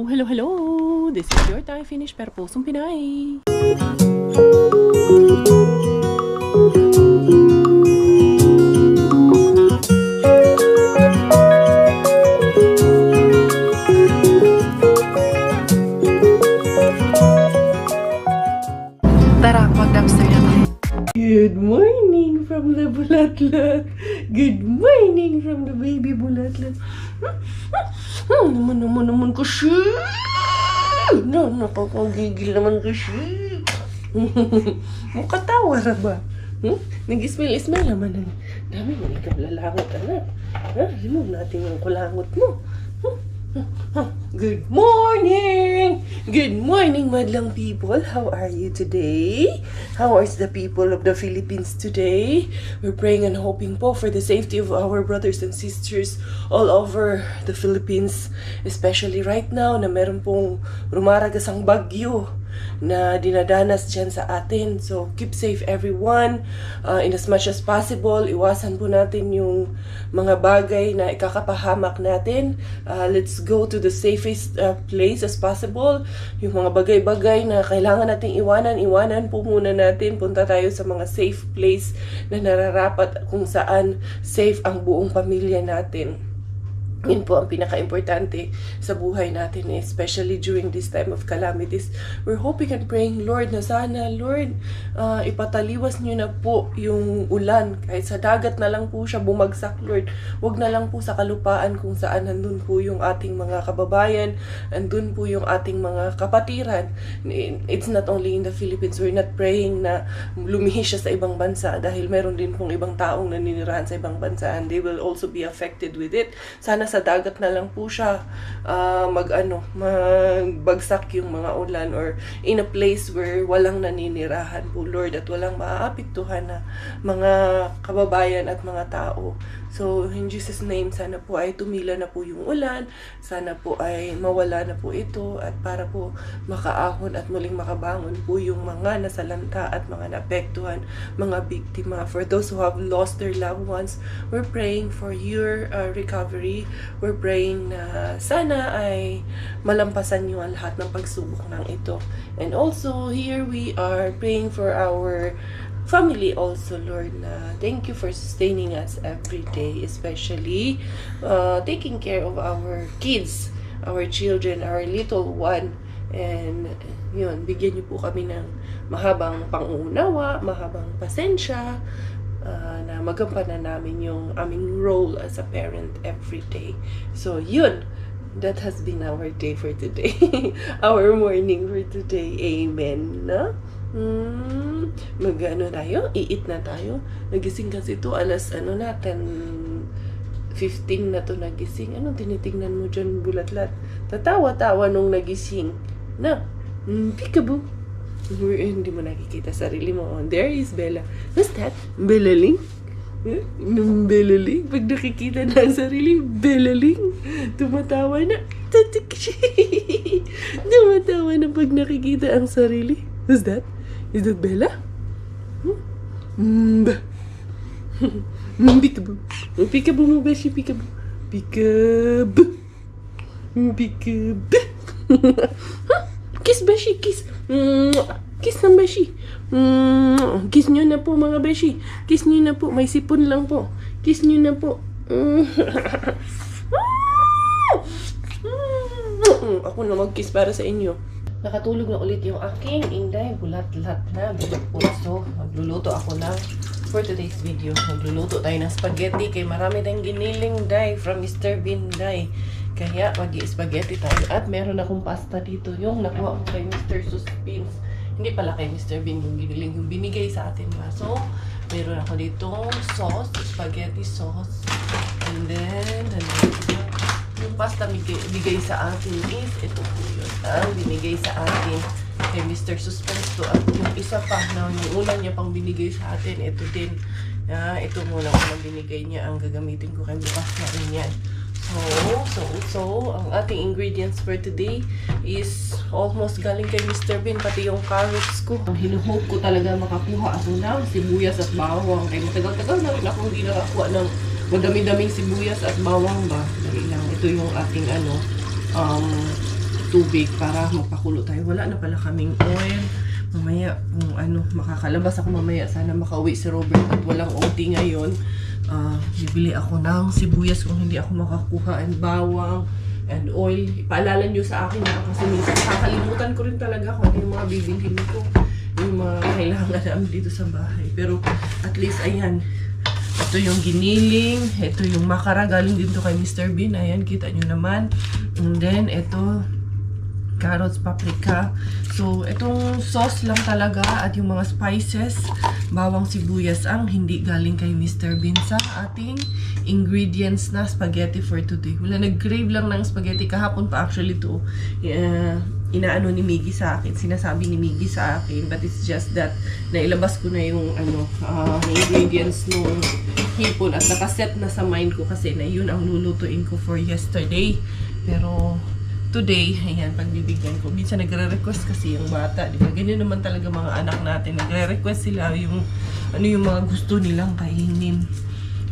Hello! This is your Thai Finish pero pusong Pinay. Tara, mag-dumpster na tayo. Good morning from the bulatlat. Good morning from the baby bulatlat. Naman kasi. Nakakagigil naman kasi. Mukatawa na ba? Nag-ismail naman. Dami mo ikaw lalangot, anak. Remove natin yung kulangot mo. Good morning! Good morning, madlang people. How are you today? How is the people of the Philippines today? We're praying and hoping po for the safety of our brothers and sisters all over the Philippines, especially right now na meron pong rumaragasang bagyo na dinadanas dyan sa atin. So, keep safe everyone. In as much as possible, iwasan po natin yung mga bagay na ikakapahamak natin. Let's go to the safest place as possible. Yung mga bagay-bagay na kailangan nating iwanan po muna natin. Punta tayo sa mga safe place na nararapat kung saan safe ang buong pamilya natin. Yun po ang pinaka-importante sa buhay natin, especially during this time of calamities. We're hoping and praying, Lord, na sana, Lord, ipataliwas niyo na po yung ulan. Kahit sa dagat na lang po siya bumagsak, Lord. Huwag na lang po sa kalupaan kung saan nandun po yung ating mga kababayan, nandun po yung ating mga kapatiran. It's not only in the Philippines. We're not praying na lumihis siya sa ibang bansa dahil meron din pong ibang taong naninirahan sa ibang bansa and they will also be affected with it. Sana sa dagat na lang po siya magbagsak yung mga ulan or in a place where walang naninirahan po, Lord, at walang maaapektuhan na mga kababayan at mga tao. So, in Jesus' name, sana po ay tumila na po yung ulan, sana po ay mawala na po ito at para po makaahon at muling makabangon po yung mga nasalanta at mga naapektuhan, mga biktima. For those who have lost their loved ones, we're praying for your recovery. We're praying na sana ay malampasan nyo ang lahat ng pagsubok ng ito. And also, here we are praying for our family also, Lord, na thank you for sustaining us every day, especially taking care of our kids, our children, our little one. And yun, bigyan niyo po kami ng mahabang pangunawa, mahabang pasensya, na magampanan namin yung aming role as a parent every day. So yun, that has been our day for today. Our morning for today. Amen, no? Mag-ano tayo? I-eat na tayo. Nagising kasi ito alas 10:15 na to nagising. Ano tinitingnan mo dyan, bulatlat? Tatawa-tawa nung nagising. Na, peekaboo. Hindi mo nakikita sarili mo. Oh, there is Bella. What's that? Bella Ling? Bella Ling? Pag nakikita na ang sarili, Bella Ling. Tumatawa na. Tumatawa na pag nakikita ang sarili. Who's that? Is that Bella? Peekaboo. Peekaboo mo, Beshi. Peekaboo. Peekaboo. Peekaboo. Kiss, Beshi. Kiss. Kiss ng Beshi. Kiss nyo na po, mga Beshi. Kiss nyo na po. May sipon lang po. Kiss nyo na po. Ako na mag-kiss para sa inyo. Nakatulog na ulit yung aking Inday. Bulat-lat na. Puso. Magluluto ako na for today's video. Magluluto tayo ng spaghetti. Kaya marami tayong giniling, Day, from Mr. Bean, Day. Kaya mag-i-spaghetti tayo. At meron akong pasta dito. Yung nakuha ko kay Mr. Suspins. Hindi pala kay Mr. Bean yung giniling. Yung binigay sa atin ba. So, meron ako dito sauce. Spaghetti sauce. And then, yung pasta bigay sa atin is ito po yun. Ang binigay sa atin kay Mr. Suspense to. At yung isa pa na yung una niya pang binigay sa atin, ito din. Ito muna kung binigay niya ang gagamitin ko kay bukas na rin yan. So, ang ating ingredients for today is almost galing kay Mr. Bean, pati yung carrots ko. Ang hinuhope ko talaga makakuha ako ng sibuyas at bawang. Kaya matagal-tagal na rin ako hindi nakakuha ng madami-daming sibuyas at bawang ba. Dali lang. Ito yung ating tubig para magpakulo tayo. Wala na pala kaming oil. Mamaya, kung makakalabas ako mamaya, sana makauwi si Robert at walang OT ngayon. Bibili ako ng sibuyas kung hindi ako makakuha, and bawang, and oil. Ipaalala nyo sa akin kasi minsan kakalimutan ko rin talaga kung ano yung mga bibilhin ko. Yung mga kailangan namin dito sa bahay. Pero at least, ayan. Ito yung giniling. Ito yung makara. Galing dito kay Mr. Bean. Ayan, kita nyo naman. And then, ito, carrots, paprika. So, itong sauce lang talaga at yung mga spices, bawang, sibuyas ang hindi galing kay Mr. Bean sa ating ingredients na spaghetti for today. Wala, nag-crave lang ng spaghetti. Kahapon pa actually to. Inaano ni Miggy sa akin. Sinasabi ni Miggy sa akin. But it's just that nailabas ko na yung ingredients nung hipon at nakaset na sa mind ko kasi na yun ang lulutuin ko for yesterday. Pero today, ayan, pagbibigyan ko. Minsan nagre-request kasi yung bata, di ba? Ganyan naman talaga mga anak natin. Nagre-request sila yung yung mga gusto nilang kainin.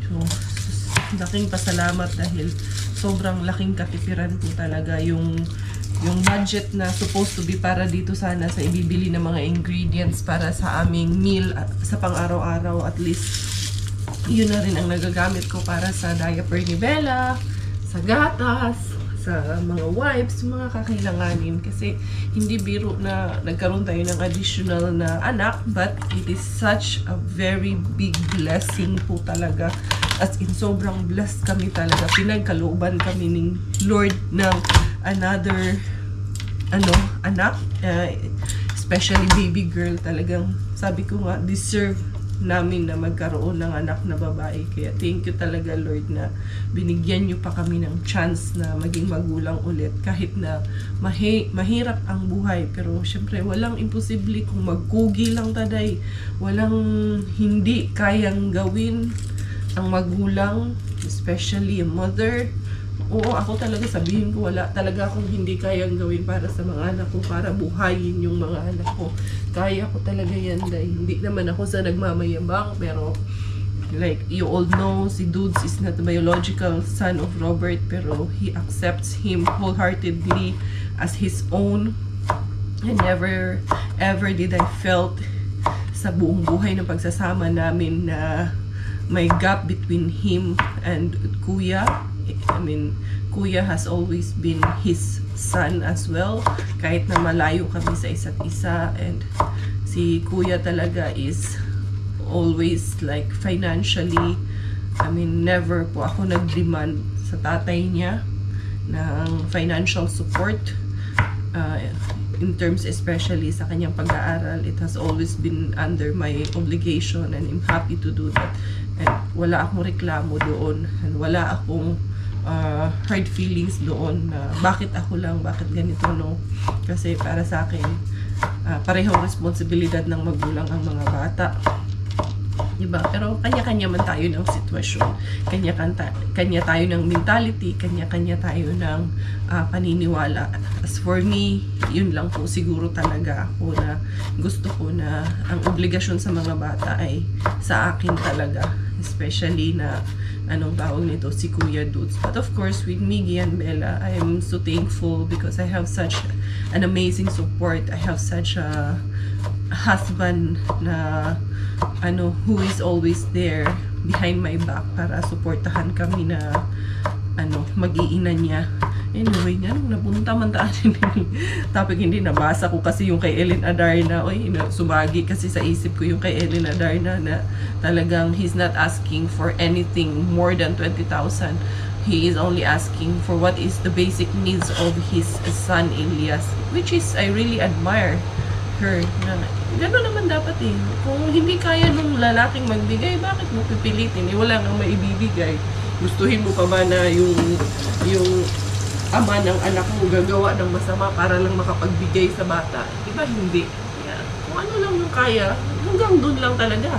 So, laking pasalamat dahil sobrang laking katipiran po talaga yung budget na supposed to be para dito sana sa ibibili ng mga ingredients para sa aming meal sa pang-araw-araw. At least, yun na rin ang nagagamit ko para sa diaper ni Bella, sa gatas, sa mga wipes, mga kakailanganin. Kasi hindi biro na nagkaroon tayo ng additional na anak, but it is such a very big blessing po talaga. As in, sobrang blessed kami talaga. Pinagkalooban kami ng Lord ng another anak, especially baby girl. Talagang sabi ko nga, deserve namin na magkaroon ng anak na babae. Kaya thank you talaga, Lord, na binigyan nyo pa kami ng chance na maging magulang ulit. Kahit na mahirap ang buhay, pero syempre walang imposible kung magkugi lang taday. Walang hindi kayang gawin ang magulang, especially a mother. Oo, ako talaga sabihin ko, wala talaga akong hindi kayang gawin para sa mga anak ko, para buhayin yung mga anak ko. Kaya ko talaga yan, dahil hindi naman ako sa nagmamayabang, pero like you all know, si Dudes is not the biological son of Robert, pero he accepts him wholeheartedly as his own. And never ever did I felt sa buong buhay ng pagsasama namin na may gap between him and Kuya. I mean, Kuya has always been his son as well, kahit na malayo kami sa isa't isa. And si Kuya talaga is always like financially, I mean, never po ako nag-demand sa tatay niya ng financial support. In terms especially sa kanyang pag-aaral, it has always been under my obligation, and I'm happy to do that. And wala akong reklamo doon, and wala akong hard feelings doon na bakit ako lang, bakit ganito, no? Kasi para sa akin, parehong responsibilidad ng magulang ang mga bata, diba? Pero kanya-kanya man tayo ng sitwasyon, kanya tayo ng mentality, kanya-kanya tayo ng paniniwala. As for me, yun lang po siguro talaga ako, na gusto ko na ang obligasyon sa mga bata ay sa akin talaga, especially na anong tawag nito, si Kuya Dudes. But of course, with Miggy and Bella, I am so thankful because I have such an amazing support. I have such a husband na who is always there behind my back para suportahan kami na mag-iina niya. Anyway, napunta man tayo topic, hindi nabasa ko kasi yung kay Ellen Adarna. Sumagi kasi sa isip ko yung kay Ellen Adarna na talagang he's not asking for anything more than 20,000. He is only asking for what is the basic needs of his son Elias, which is, I really admire her. Gano'n naman dapat eh. Kung hindi kaya nung lalaking magbigay, bakit mo pipilitin? Wala nang maibibigay. Gustuhin mo pa ba na yung ama ng anak mo gagawa ng masama para lang makapagbigay sa bata? Diba hindi? Yeah. Kung ano lang yung kaya, hanggang dun lang talaga.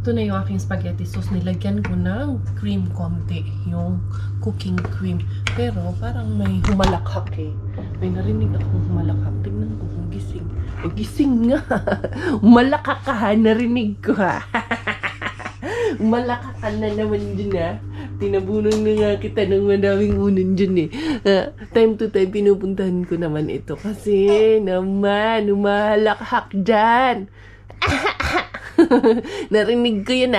Ito na yung aking spaghetti sauce. Nilagyan ko ng cream konti, yung cooking cream. Pero parang may humalakhak eh. May narinig akong humalakhak. Tignan ko kung gising. Gising nga. Humalakak ka ha. Narinig ko ha. Humalakak ka na naman dun ha. Tinabunan na nga kita ng madaming unan dyan eh. Time to time pinupuntahan ko naman ito kasi naman umahalakhak dyan. Narinig ko yun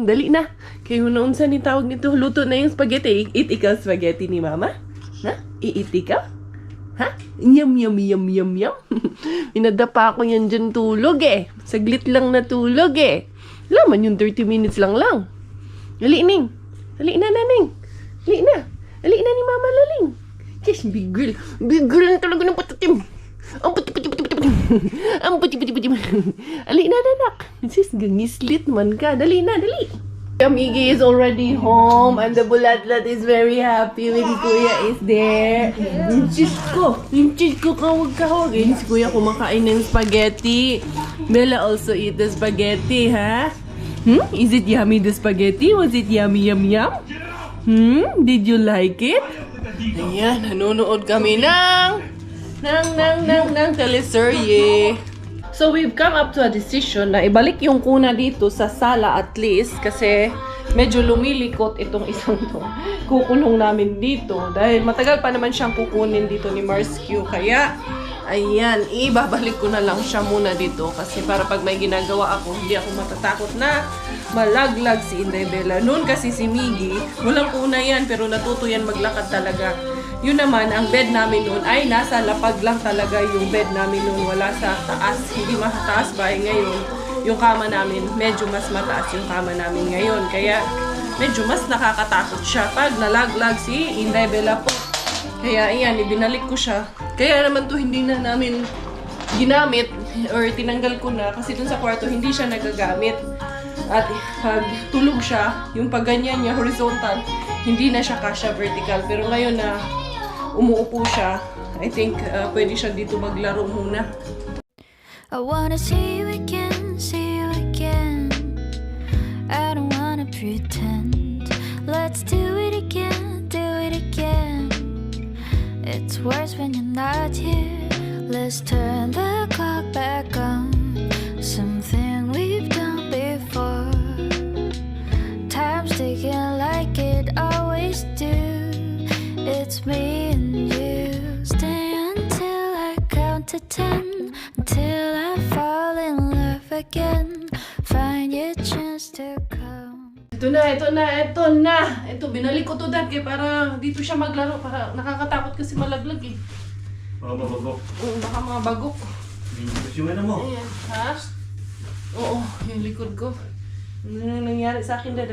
dali na. Kayo na unsa ni tawag nito. Luto na yung spaghetti. Eat ikaw spaghetti ni mama? Ha? I-eat ikaw? Ha? Yum, yum, yum, yum, yum. Inadapa ko yan dyan tulog eh. Saglit lang na tulog eh. Laman yung 30 minutes lang. Dali, Ning. Dali na, Ning. Dali na. Dali na ni Mama Laling. Yes, big girl. Big girl na talaga ng patatim. Ang puti-puti-puti-puti. Ang puti-puti-puti. Dali na, anak. Sis, gangislit man ka. Dali na, dali. Miggy is already home and the bulatlat is very happy when Kuya is there. Yung cheese ko, kawag-kawag. Si Kuya kumakain ng spaghetti. Bella also eat the spaghetti, ha? Is it yummy, the spaghetti? Was it yummy, yum, yum? Did you like it? Ayan, nanonood kami ng teleserye. So we've come up to a decision na ibalik yung kuna dito sa sala at least kasi medyo lumilikot itong isang to. Kukulong namin dito dahil matagal pa naman siyang kukunin dito ni Marsque. Kaya ayan, ibabalik ko na lang siya muna dito kasi para pag may ginagawa ako, hindi ako matatakot na malaglag si Inday Bella. Noon kasi si Miggy, walang kuna yan pero natuto yan maglakad talaga. Yun naman, ang bed namin noon ay nasa lapag lang talaga yung bed namin noon. Wala sa taas, hindi mataas ba ngayon. Yung kama namin, medyo mas mataas yung kama namin ngayon. Kaya medyo mas nakakatakot siya pag nalaglag si Inday Bella po. Kaya iyan, ibinalik ko siya. Kaya naman to hindi na namin ginamit or tinanggal ko na kasi dun sa kwarto hindi siya nagagamit. At pag tulog siya, yung pagganyan niya horizontal, hindi na siya kasya vertical. Pero ngayon na umuupo siya, I think pwede siya dito maglaro muna. I wanna see you again, see you again. I don't wanna pretend. Let's do it again, do it again. It's worse when you're not here. Let's turn the clock back on. Something we've done before. Time's ticking like it always do. It's me and you. Stay until I count to 10. Until I fall in love again. Find your chance to come. Ito na. Ito, binalik ko to dad para dito siya maglaro. Para nakakatakot kasi malaglag eh. Baka mabagok. Oo, baka mga bagok. Binibus yung ano mo. Ayan, ha? Oo, yung likod ko. Ano na nangyari sa akin dad?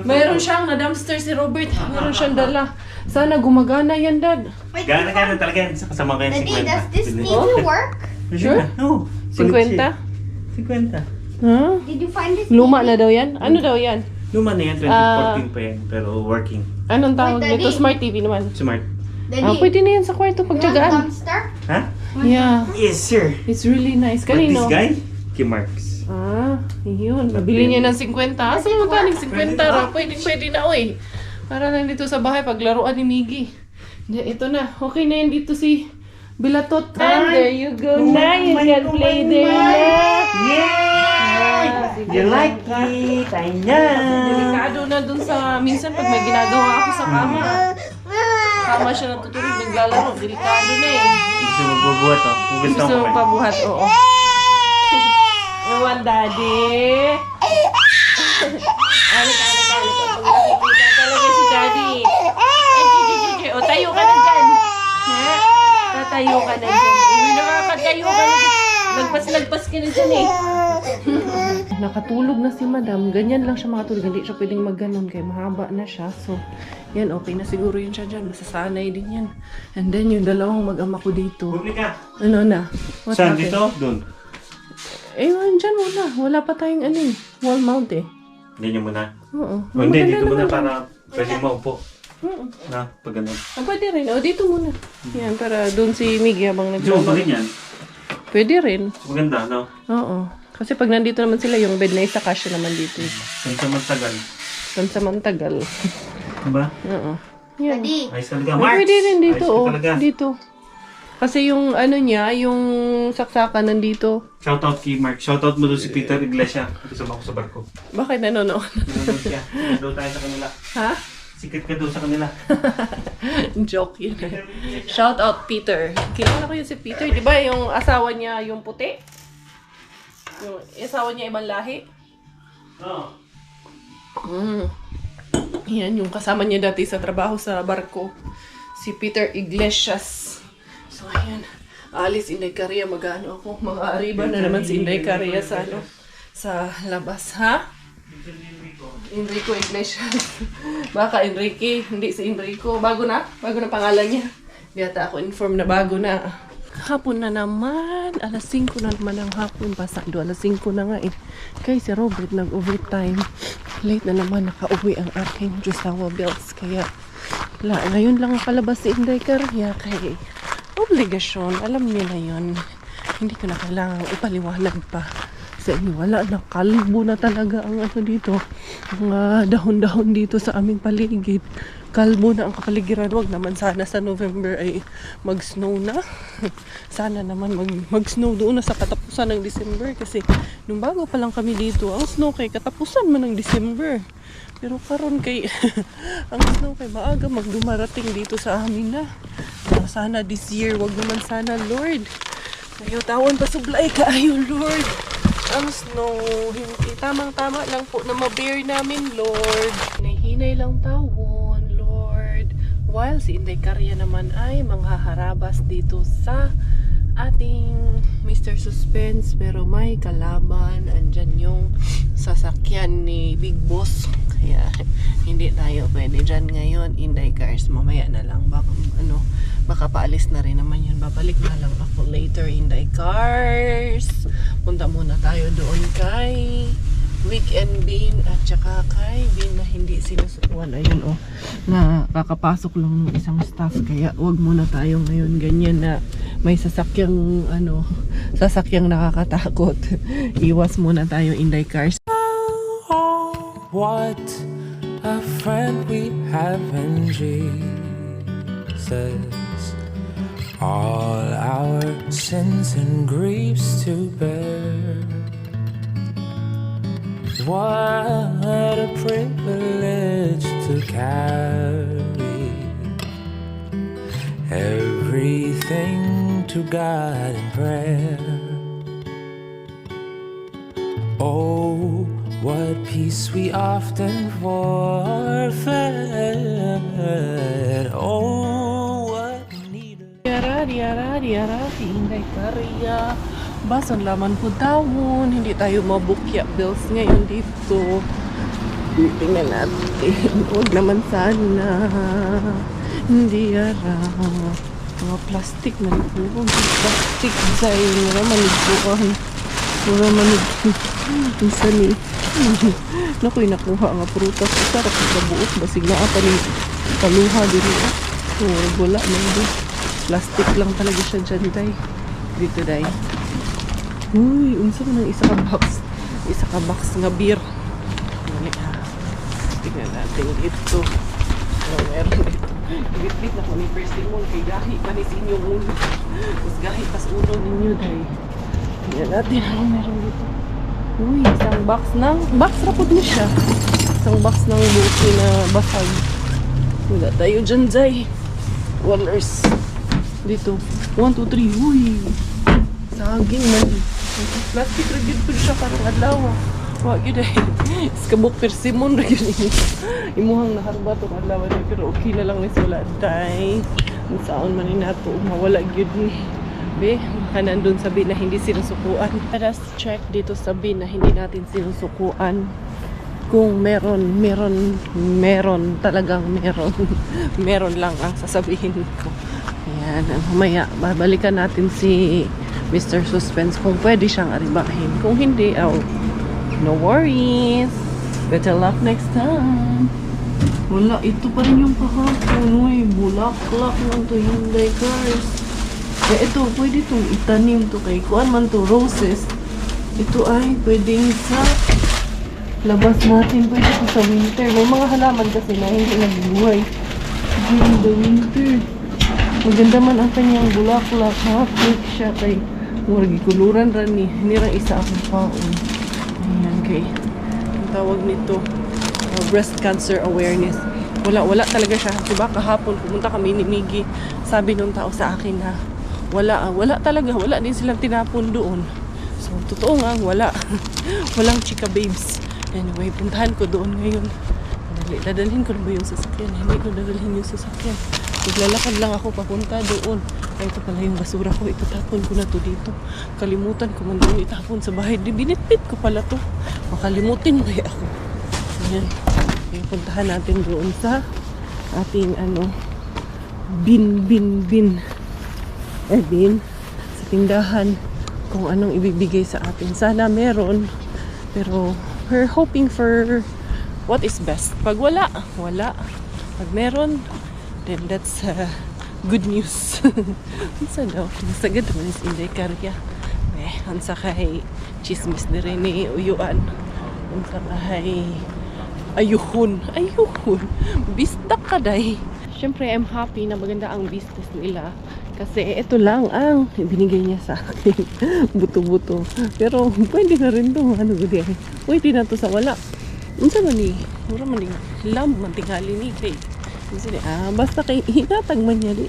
Mayroon siyang na-dumpster si Robert. Mayroon siyang dala. Sana gumagana yan dad. Gana talaga yan. Kasama ko yan 50. Daddy, does this need to work? Sure? No. 50? 50. Huh? Did you find this? Luma na daw yan? Ano daw yan? Luma na yan, 2014 pa yan. Pero working. Anong tawag Wait, nito? Daddy. Smart TV naman. Smart. Daddy, Pwede na yan sa kwarto you want pagtsagaan. dumpster? Ha? Yeah. Yes, sir. It's really nice. But this Kanino? guy, kay Marks. Yun. Nabili niya ng 50. Asa mo taling 50 ra? Pwede na, oy. Para lang dito sa bahay, paglaruan ni Miggy. Ito na. Okay na yan dito si Bilatot. And there you go na. You can play there na. Yay! You like it? I know. Delikado na dun sa, minsan pag may ginagawa ako sa kama. Kama siya natutulog, naglalaro. Delikado na eh. Gusto mo bubuhat, oh. Gusto mo pabuhat, oo. Ewan, daddy. Alik. Pag nakikita talaga si daddy. O, tayo ka na dyan. Ha? Tatayo ka na dyan. Uy, nakakatayo ka na dyan. Lagpas ka na dyan eh. Nakatulog na si madam. Ganyan lang siya makatulog. Hindi siya pwedeng magganon kaya mahaba na siya. So, yan, okay na siguro yun siya dyan. Masasanay din yan. And then, yung dalawang mag-ama ko dito. Publika. Ano na? What Saan happened? dito? Doon. Dyan muna. Wala pa tayong wall mount eh. Hindi niyo muna. Oo. O hindi, Maganda dito muna naman. para pwede maupo. Oo. Na, pag ganun. Pwede rin. Dito muna. Yan, para doon si Miggy habang Gusto mo nag-job. pa rin yan? Pwede rin. Maganda, no? Oo. Kasi pag nandito naman sila, yung bed na isa, kasya naman dito. Samtagal. Pansamantagal. Diba? Oo. Yan. Daddy, Ayos talaga, Ay, Marks! pwede rin dito, Ayos ka oh. talaga. Dito. Kasi yung ano niya, yung saksakan nandito. Shoutout kay Mark. Shoutout mo doon si Peter Iglesia. Kasama ko sa barko. Bakit nanonood? Nanonood siya. Nanonood tayo sa kanila. Ha? Sikat ka doon sa kanila. Joke yun. Shout out Peter. Kilala ko yun si Peter. Di ba yung asawa niya yung puti? Yung asawa niya ibang lahi? Oo. Yan, yung kasama niya dati sa trabaho sa barko. Si Peter Iglesias. So, ayan. Alis Inday Caria, mag-ano ako. Mag-aariba na naman si Inday Caria sa ano, sa labas, ha? Enrico Iglesias. Baka Enrique, hindi si Enrico. Bago na pangalan niya. Di ata ako inform na bago na. Hapon na naman. Alas 5 na naman ang hapon. Pasado, alas 5 na nga eh. Kaya si Robert nag-overtime. Late na naman nakauwi ang aking Josawa Bells. Kaya, ngayon lang palabas si Inday Caria. Kaya, obligasyon. Alam niyo na yun. Hindi ko na kailangang ipaliwanag pa sa inyo. Wala na, kalbo na talaga ang ano dito. Ang dahon-dahon dito sa aming paligid. Kalbo na ang kapaligiran. Wag naman sana sa November ay mag-snow na. Sana naman mag-snow doon na sa katapusan ng December. Kasi nung bago pa lang kami dito, ang snow kay katapusan man ng December. Pero karon kay ang snow kay maaga magdumarating dito sa amin na. Sana this year, wag naman sana, Lord. Ayaw tawon pa sublay ka, ayaw, Lord. Ang snow, hindi tamang-tama lang po na ma-bear namin, Lord. Hinay lang tawon, Lord. While si Inday Caria naman ay manghaharabas dito sa ating Mr. Suspense, pero may kalaban. Andyan yung sasakyan ni Big Boss. Kaya hindi tayo pwede dyan ngayon. Inday Cars, mamaya na lang. Baka paalis na rin naman yun. Babalik na lang ako later, Inday Cars. Punta muna tayo doon kay Weekend Bean at saka kay Bean na hindi sinusukuan. Ayun na kakapasok lang ng isang staff. Kaya wag muna tayo ngayon ganyan na may sasakyang sasakyang nakakatakot. Iwas muna tayo, Inday Cars. What a friend we have in Jesus. All our sins and griefs to bear. What a privilege to carry everything to God in prayer. Oh, what peace we often forfeit. Oh, what need. Diara, si Inday Caria. Basan laman po tawon. Hindi tayo mabukya bills ngayon dito. Tingnan natin. Huwag naman sana. Hindi yara. Mga plastic na nagpuan. Plastic dahil mura manigpuan. Mura manigpuan. Isa ni. Nako'y nakuha nga prutas. Sarap sa buot. Basig na apa ni paluha din. Wala na yun. Plastic lang talaga siya dyan, day. Dito, day. Uy, unsa man ang isa ka box nga beer. Tingnan natin dito. Meron dito. Bit-bit na ko ni first thing mo. Kay gahi pa ni sinyo ulo. Mas gahi pas ulo ninyo, day. Tingnan natin ano meron dito. Uy, isang box rapod na siya. Isang box ng buti na basag. Wala tayo dyan, day. Wallers. Dito. 1, 2, 3. Uy. Saging man. Plastic rigid po siya parang adlaw. Wag yun eh. Iskabok persimon rin yun. Imuhang naharba itong adlaw. Pero okay na lang ni sula. Day. Ang saon man nato. Mawala yun eh. Be, nandun sabi na hindi sinusukuan. Let us check dito sabi na hindi natin sinusukuan. Kung meron talagang meron. Meron lang ang sasabihin ko. Ayan, mamaya babalikan natin si Mr. Suspense kung pwede siyang aribahin. Kung hindi, no worries. Better luck next time. Wala, ito pa rin yung kahapon. Uy, bulaklak lang to, Inday Cars. Ito, pwede itong itanim to kay kuan man to, roses. Ito ay pwedeng sa labas natin, pwede ito sa winter. May mga halaman kasi na hindi nagbuhay during the winter. Maganda man ang kanyang bulaklak, ha? Cake siya kay murag gikuluran ra ni. Nirang isa akong paon. Ayan kay. Ang tawag nito, breast cancer awareness. Wala talaga siya. Diba kahapon pumunta kami ni Miggy. Sabi nung tao sa akin na wala talaga. Wala din silang tinapon doon. So, totoo nga, wala. Walang chika babes. Anyway, puntahan ko doon ngayon. Dadalhin ko na ba yung sasakyan? Hindi ko dadalhin yung sasakyan. Maglalakad lang ako papunta doon. Ay, ito pala yung basura ko. Itatapon ko na to dito. Kalimutan ko man doon itapon sa bahay. Di binitbit ko pala to. Makalimutin ba ako? Ayan. Kaya puntahan natin doon sa ating bin sa tindahan kung anong ibibigay sa atin. Sana meron, pero we're hoping for what is best. Pag wala. Pag meron, then that's good news. Unsa daw? Nasagad naman is Inday Karya. Unsa kay chismis dire ni uyuan. Unsa kay ayuhon. Bistak ka day. Siyempre, I'm happy na maganda ang business nila. Kasi ito lang ang binigay niya sa akin. Buto-buto. Pero pwede na rin to. Pwede na to sa wala. Unsa man ni? Mura man ni lamb man tingali ni kay. Basta kay hinatag man niya di.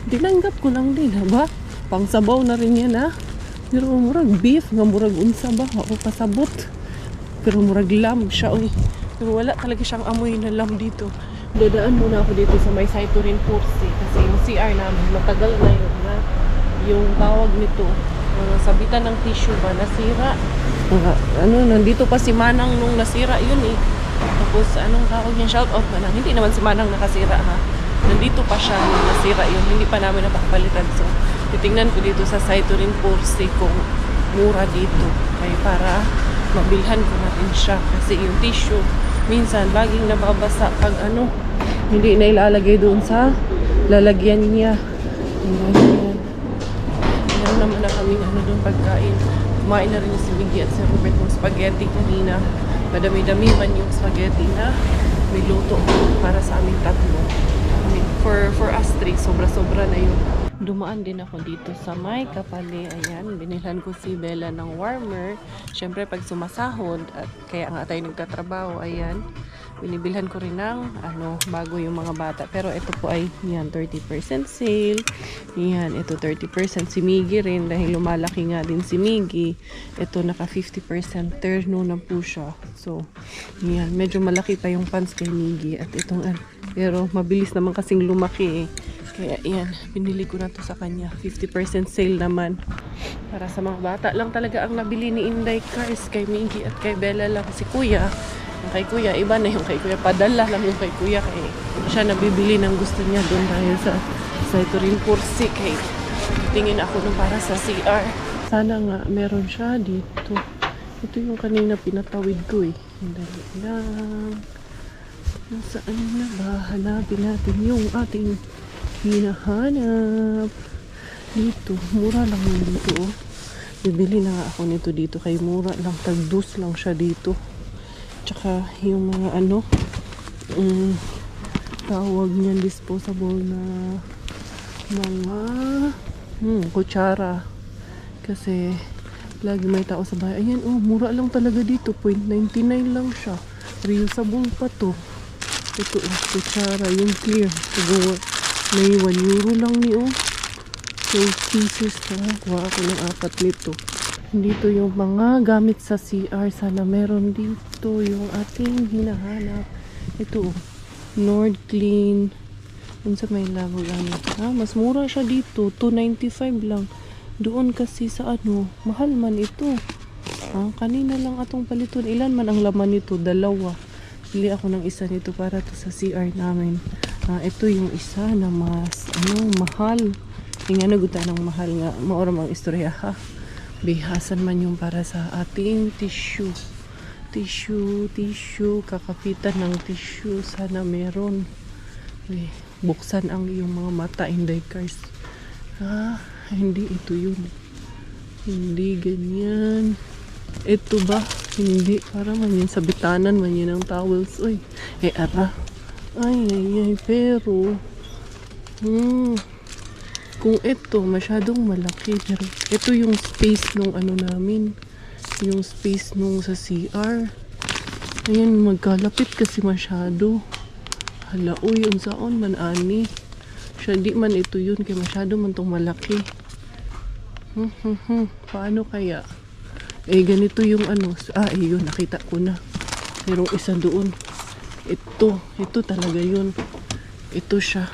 Dinanggap ko lang din, ba? Pangsabaw na rin yan, ha? Pero murag beef, nga murag unsa ba? O pasabot. Pero murag lamb siya, oy. Pero wala talaga siyang amoy na lamb dito. Dadaan muna ako dito sa may Saiturin Pursi. Kasi yung CR namin, matagal na yun, ha? Yung tawag nito, sabitan ng tissue ba, nasira. Nandito pa si Manang nung nasira yun, eh. Tapos, anong tawag niya? Shout out Manang. Hindi naman si Manang nakasira, ha? Nandito pa siya nung nasira yun. Hindi pa namin napapalitan. So, titingnan ko dito sa Saiturin Pursi kung mura dito. Kaya para mabilhan ko natin siya. Kasi yung tissue, minsan, laging nababasa pag hindi na ilalagay doon sa lalagyan niya. Ayan. Meron naman na kaming doon pagkain. Kumain na rin si Miggy at si Robert ng spaghetti kanina. Madami-dami man yung spaghetti na niluto para sa aming tatlo. For us three, sobra-sobra na yun. Dumaan din ako dito sa may Kapali. Ayan, binilhan ko si Bella ng warmer. Siyempre, pag sumasahod, at kaya nga tayo nagtatrabaho, ayan, binibilhan ko rin ng bago yung mga bata. Pero ito po ay, yan, 30% sale. Yan, ito 30% si Miggy rin dahil lumalaki nga din si Miggy. Ito naka 50% terno na po siya. So, yan, medyo malaki pa yung pants kay Miggy. At itong, pero mabilis naman kasing lumaki, eh. Kaya yan, binili ko na to sa kanya. 50% sale naman. Para sa mga bata lang talaga ang nabili ni Inday Cars. Kay Miggy at kay Bella lang. Si Kuya, yung kay Kuya, iba na yung kay Kuya. Padala lang yung kay Kuya. Kaya siya nabibili ng gusto niya doon dahil sa Saiturin Pursi. Kaya tingin ako nung para sa CR. Sana nga meron siya dito. Ito yung kanina pinatawid ko, eh. Dali lang. Nasaan na ba? Hanapin natin yung ating hinahanap. Dito, mura lang yun dito, oh. Bibili na nga ako nito dito kay mura lang, tagdus lang siya dito. Tsaka yung mga tawag niyan, disposable na mga kutsara. Kasi lagi may tao sa bahay. Ayan, oh, mura lang talaga dito. 0.99 lang siya. Reusable pa to. Ito, oh, kutsara, yung clear. Siguro may 1 euro lang ni, oh. 12 pieces, ha. Kuha ako ng 4 nito. Dito yung mga gamit sa CR. Sana meron dito yung ating hinahanap. Ito, Nord Clean. Yun sa may labo gamit. Mas mura siya dito. 2.95 lang. Doon kasi sa mahal man ito. Kanina lang atong paliton. Ilan man ang laman nito? 2. Bili ako ng isa nito para to sa CR namin. Ito yung isa na mas mahal. Yung naguta ng mahal nga. Maura mang istorya, ha. Bihasan man yung para sa ating tissue. Tissue. Kakapitan ng tissue. Sana meron. Buksan ang iyong mga mata, Inday Cars. Hindi ito yun. Hindi ganyan. Ito ba? Hindi. Para man yan sa bitanan man yan ang towels. Uy. Ara. Ay. Pero. kung ito masyadong malaki, pero ito yung space nung ano namin, yung space nung sa CR. Ayan, magkalapit kasi masyado. Hala, uy, yung saon man ani. Siya di man ito yun, kaya masyado man tong malaki. Paano kaya? Eh, ganito yung ano. Yun, nakita ko na. Merong isa doon. Ito talaga yun. Ito siya.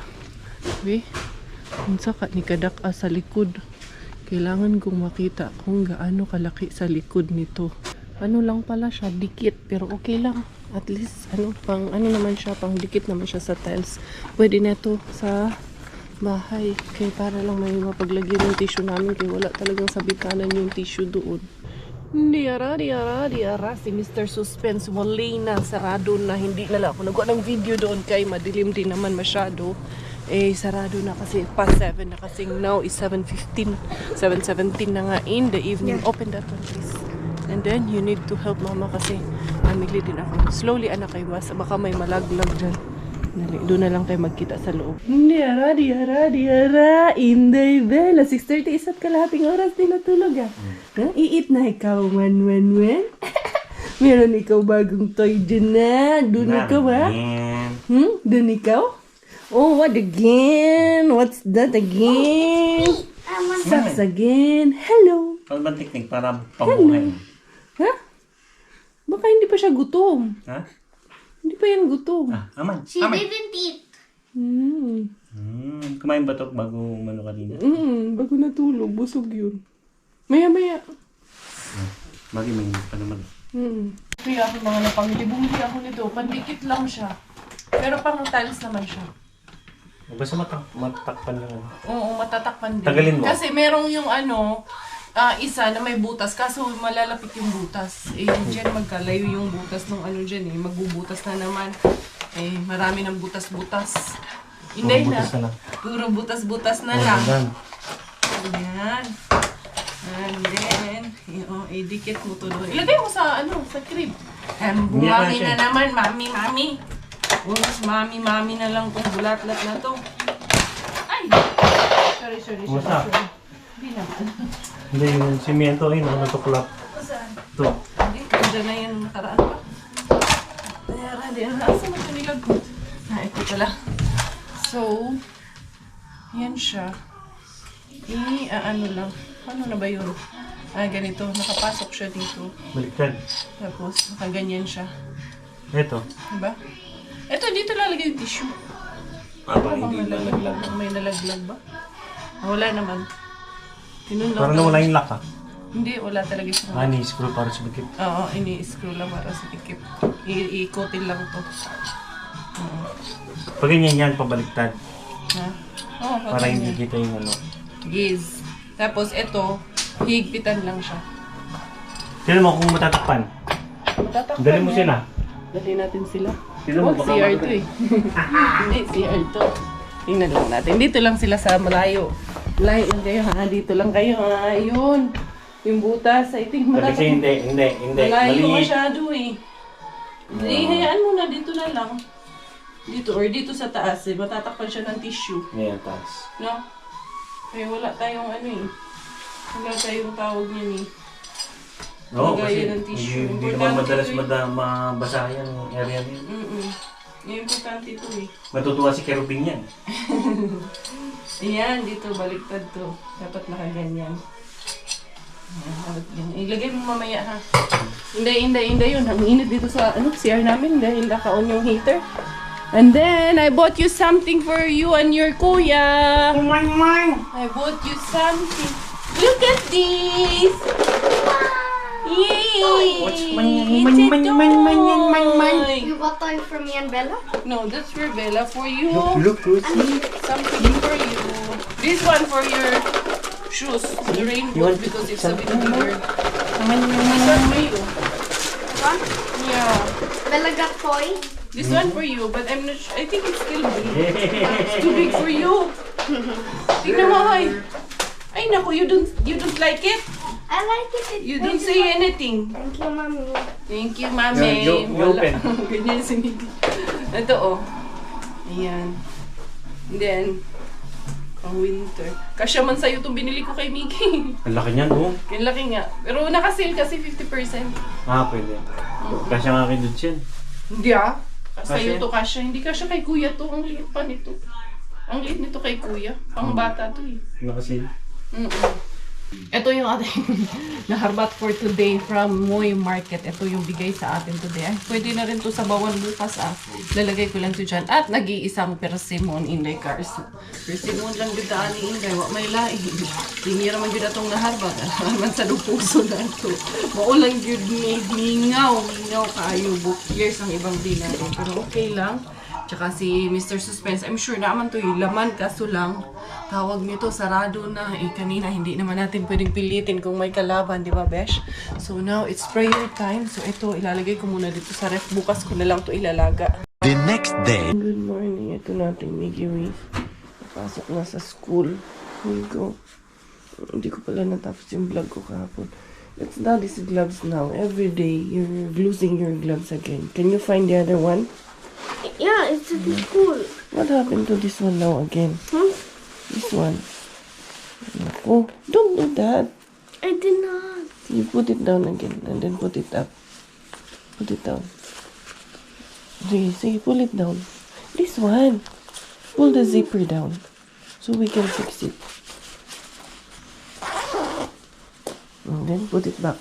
Okay? Unsa ka ni kadak sa likod. Kailangan kong makita kung gaano kalaki sa likod nito. Ano lang pala siya, dikit. Pero okay lang. At least, pang naman siya, pang dikit naman siya sa tiles. Pwede na ito sa bahay. Kaya para lang may mapaglagyan ng tissue namin. Kaya wala talagang sabitanan yung tissue doon. Diara, si Mr. Suspense wala na, sarado na, hindi na lang ako nagawa ng video doon kay madilim din naman masyado. Eh, sarado na kasi past 7 na kasi now is 7:15, 7:17 na nga in the evening. Open that one please. And then you need to help mama kasi namili din ako. Slowly anak kayo, baka may malaglag dyan. Doon na lang tayo magkita sa loob. Diara, Inday Bella. 6:30 isa't kalahating oras din natulog ah. Iit na ikaw, wan. Meron ikaw bagong toy dyan na. Doon ikaw ha? Doon ikaw? Oh, what again? What's that again? Sucks again. Hello. Ano ba teknik para pamuhay? Ha? Baka hindi pa siya gutom. Ha? Hindi pa yan gutom. Aman. She didn't eat. Kumain ba ito bago umano kanina? Bago natulog. Busog yun. Maya. Magi may pa naman. Kaya ako mga napamili. Bumili ako nito. Pandikit lang siya. Pero pang tiles naman siya. Basta matakpan lang. Oo, matatakpan din. Tagalin mo. Kasi merong yung isa na may butas. Kaso malalapit yung butas. Eh, dyan magkalayo yung butas ng dyan eh. Magbubutas na naman. Eh, marami ng butas-butas. Hindi na. Butas na lang. Puro butas-butas na lang. Ayan. And then, idikit mo to doon. Ilagay mo sa crib. Bumami na naman, mami. Mas mami na lang kung bulat-lat na to. Ay! Sorry. Hindi naman. Hindi, yung simyento ay natuklap. Saan? Ito. Hindi, dyan na yung nakaraan pa. Ayan. Asa mo ito nilagot? Ito pala. So, yan siya. Lang. Ano na ba yun? Ganito. Nakapasok siya dito. Baliktad. Tapos, nakaganyan siya. Ito. Diba? Ito, dito lalagay yung tissue. Hindi nalaglag. May nalaglag ba? Wala naman. Parang nawala yung lock Hindi, wala talaga siya. Ni-screw para sa bikip. Oo, ini-screw lang para sa tikip. Iikotin lang to. Pag ganyan yan, pabaliktad. Ha? Oo, Para hindi kita yung Giz. Tapos ito, higpitan lang siya. Tignan mo kung matatakpan. Matatakpan Dali mo sila. Dali natin sila. Tignan mo, baka CR to eh. Hindi, CR to. Tingnan lang natin. Dito lang sila sa malayo. Malayo lang kayo ha. Dito lang kayo ha. Ayun. Yung butas. I think Kasi hindi. malayo Mali. masyado eh. Hindi, hayaan mo na. Dito na lang. Dito or dito sa taas eh. Matatakpan siya ng tissue. Ngayon, taas. No? Kaya wala tayong wala tayong tawag niyan eh. Oo, Lagayan kasi ng tissue. hindi naman madalas Importante mabasa yan yung area niya. Yung importante ito eh. Matutuwa si Kerubin yan. Ayan, dito baliktad to. Dapat nakaganyan. Ilagay mo mamaya ha. Hindi yun. Ang init dito sa CR namin dahil naka-on yung heater. And then, I bought you something for you and your kuya. I bought you something. Look at this! Yay! What's It's a toy! You bought toy for me and Bella? No, that's for Bella. For you. Look, Something for you. This one for your shoes. The raincoat because it's a bit bigger. This one for you. One? Yeah. Bella got toy? This one for you, but I'm not sure. I think it's still big. It's too big for you. Tignan mo, ay. Ay, naku, you don't like it? I like it. You don't say anything. Thank you, Mommy. Thank you, Mami. You open. Ganyan si Nidi. Ito, oh. Ayan. And then, Pang winter. Kasya man sa'yo itong binili ko kay Mickey. Ang laki niyan, oh. Yung laki nga. Pero naka-sale kasi 50%. Ah, pwede. Kasi nga akin doon siya. Hindi ah. Sa'yo Kasya? to kasya. Hindi kasya kay kuya to. Ang liit pa nito. Ang liit nito kay kuya. Pang bata to eh. Nakasil. Ito yung ating naharbat for today from Moy Market. Ito yung bigay sa atin today. Ay, pwede na rin to sa bawal bukas ah. Lalagay ko lang to dyan. At nag-iisang persimmon Inday cars. Persimmon lang yun daan ni Inday. Wak may laing. Hindi naman yun itong naharbat. Alaman sa lupuso na ito. Maulang yun mingaw. Mingaw kayo. Book years ang ibang dinari. Pero okay lang. Tsaka si Mr. Suspense, I'm sure naman to yung laman, kaso lang, tawag nito, sarado na. Kanina, hindi naman natin pwedeng pilitin kung may kalaban, di ba, Besh? So now, it's prayer time. So ito, ilalagay ko muna dito sa ref. Bukas ko na lang to ilalaga. The next day. Good morning. Ito natin, Mickey Reef. Napasok na sa school. Here we go. Hindi ko pala natapos yung vlog ko kahapon. Let's now these gloves now. Every day, you're losing your gloves again. Can you find the other one? Yeah, it's at the school. What happened to this one now again? This one. Oh, don't do that. I did not. You put it down again and then put it up. Put it down. See, pull it down. This one. Pull the zipper down so we can fix it. And then put it back.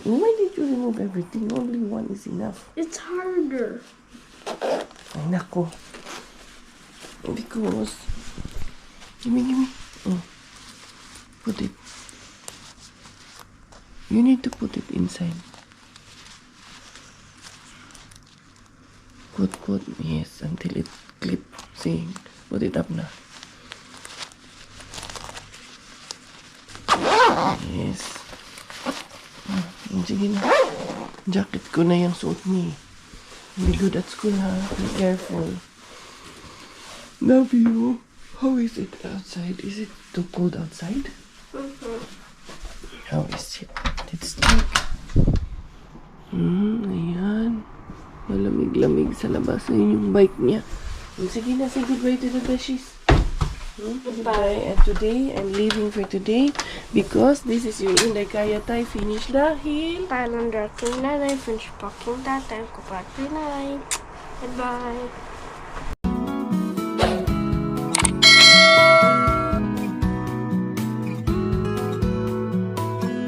Why did you remove everything? Only one is enough. It's harder. Ay, nako. Because... Give me. Oh. Put it. You need to put it inside. Put. Yes, until it clip. See, put it up na. Yes. Sige na. Jacket ko na yung suot ni. Be good at school, ha? Be careful. Love you. How is it outside? Is it too cold outside? How is it? It's dark. Ayan. Malamig-lamig sa labas. Ayun yung bike niya. Sige na, say goodbye to the beshies. Goodbye. And today, I'm leaving for today because this is your Inday Kaya Tay. Finish dahil Thailand Darking Nanay, finish packing that time. Kupati Nanay. Goodbye.